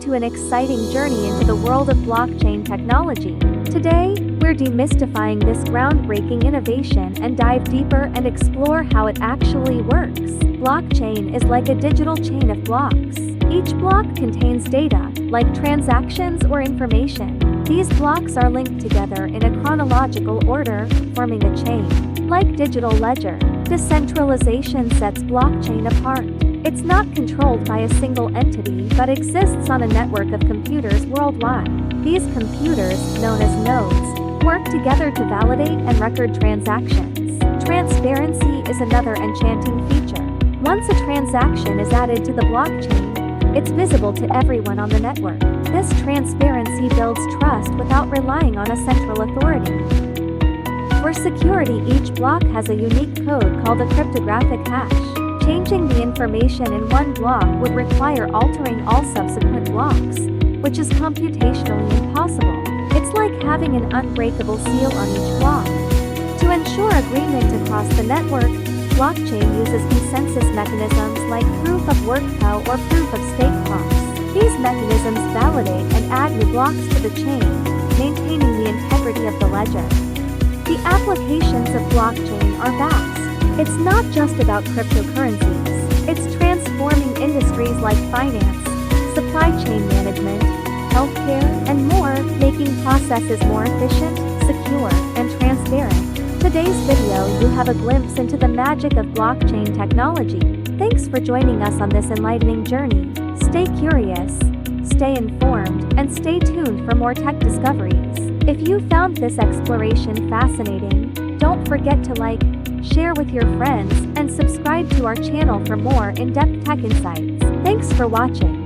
to an exciting journey into the world of blockchain technology. Today, we're demystifying this groundbreaking innovation and dive deeper and explore how it actually works. Blockchain is like a digital chain of blocks. Each block contains data, like transactions or information. These blocks are linked together in a chronological order, forming a chain. Like digital ledger, decentralization sets blockchain apart. It's not controlled by a single entity but exists on a network of computers worldwide. These computers, known as nodes, work together to validate and record transactions. Transparency is another enchanting feature. Once a transaction is added to the blockchain, it's visible to everyone on the network. This transparency builds trust without relying on a central authority. For security, each block has a unique code called a cryptographic hash. Changing the information in one block would require altering all subsequent blocks, which is computationally impossible. It's like having an unbreakable seal on each block. To ensure agreement across the network, blockchain uses consensus mechanisms like proof of work POW or proof of stake blocks. These mechanisms validate and add new blocks to the chain, maintaining the integrity of the ledger. The applications of blockchain are vast. It's not just about cryptocurrencies. It's transforming industries like finance, supply chain management, healthcare, and more, making processes more efficient, secure, and transparent. Today's video, you have a glimpse into the magic of blockchain technology. Thanks for joining us on this enlightening journey. Stay curious, stay informed, and stay tuned for more tech discoveries. If you found this exploration fascinating, don't forget to like, share with your friends, and subscribe to our channel for more in-depth tech insights. Thanks for watching.